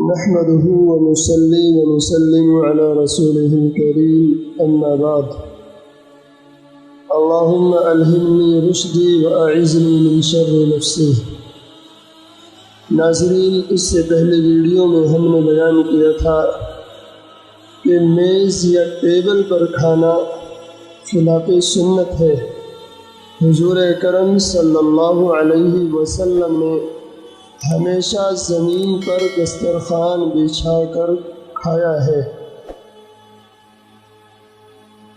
نحمده ونصلي ونسلم على رسوله الكريم أما بعد اللهم ألهمني رشدي وأعذني من شر نفسي۔ ناظرین، اس سے پہلے ویڈیو میں ہم نے بیان کیا تھا کہ میز یا ٹیبل پر کھانا خلاف سنت ہے۔ حضور اکرم صلی اللہ علیہ وسلم نے ہمیشہ زمین پر دسترخوان بچھا کر کھایا ہے۔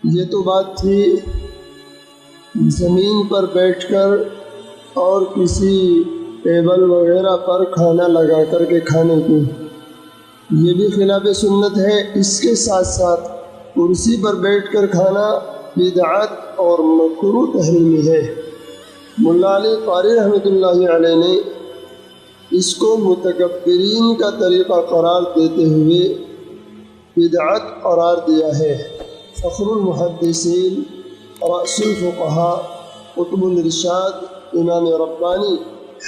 یہ تو بات تھی زمین پر بیٹھ کر اور کسی ٹیبل وغیرہ پر کھانا لگا کر کے کھانے کی، یہ بھی خلاف سنت ہے۔ اس کے ساتھ ساتھ کرسی پر بیٹھ کر کھانا بدعت اور مکروہ تحریمی ہے۔ مولا علی قاری رحمۃ اللہ علیہ نے اس کو متکبرین کا طریقہ قرار دیتے ہوئے بدعت قرار دیا ہے۔ فخر المحدثین، رأس الفقہاء، قطب الارشاد، امام ربانی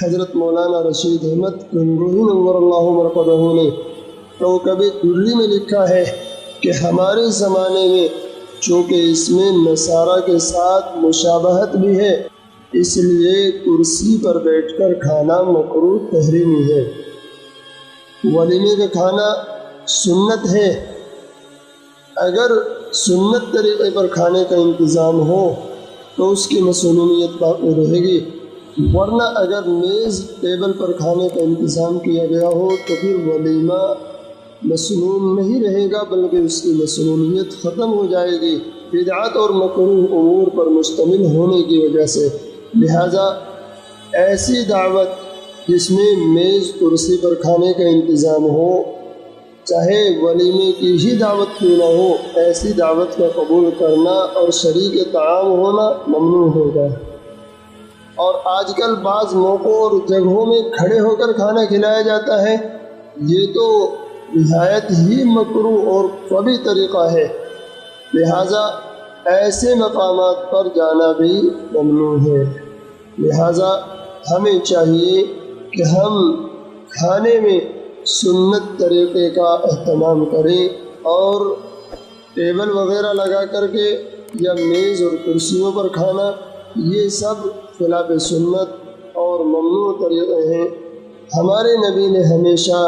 حضرت مولانا رشید احمد گنگوہی نور اللہ مرقدہ نے کوكب الدری میں لکھا ہے کہ ہمارے زمانے میں چونکہ اس میں نصارہ کے ساتھ مشابہت بھی ہے، اس لیے کرسی پر بیٹھ کر کھانا مکروہ تحریمی ہے۔ ولیمے کا کھانا سنت ہے۔ اگر سنت طریقے پر کھانے کا انتظام ہو تو اس کی مسنونیت باقی رہے گی، ورنہ اگر میز ٹیبل پر کھانے کا انتظام کیا گیا ہو تو پھر ولیمہ مسنون نہیں رہے گا، بلکہ اس کی مسنونیت ختم ہو جائے گی بدعت اور مکروہ امور پر مشتمل ہونے کی وجہ سے۔ لہٰذا ایسی دعوت جس میں میز کرسی پر کھانے کا انتظام ہو، چاہے ولیمے کی ہی دعوت کیوں نہ ہو، ایسی دعوت کا قبول کرنا اور شریک طعام ہونا ممنوع ہوگا۔ اور آج کل بعض موقعوں اور جگہوں میں کھڑے ہو کر کھانا کھلایا جاتا ہے، یہ تو نہایت ہی مکروہ اور قبیح طریقہ ہے۔ لہٰذا ایسے مقامات پر جانا بھی ممنوع ہے۔ لہٰذا ہمیں چاہیے کہ ہم کھانے میں سنت طریقے کا اہتمام کریں، اور ٹیبل وغیرہ لگا کر کے یا میز اور کرسیوں پر کھانا، یہ سب خلاف سنت اور ممنوع طریقے ہیں۔ ہمارے نبی نے ہمیشہ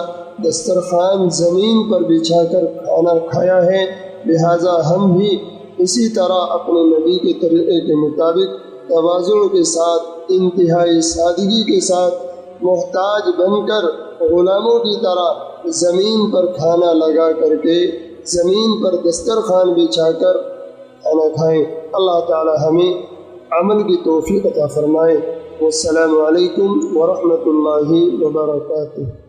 دسترخوان زمین پر بچھا کر کھانا کھایا ہے، لہٰذا ہم بھی اسی طرح اپنے نبی کے طریقے کے مطابق تواضع کے ساتھ، انتہائی سادگی کے ساتھ، محتاج بن کر غلاموں کی طرح زمین پر کھانا لگا کر کے، زمین پر دسترخوان بچھا کر کھانا کھائیں۔ اللہ تعالی ہمیں عمل کی توفیق عطا فرمائے۔ والسلام علیکم ورحمۃ اللہ وبرکاتہ۔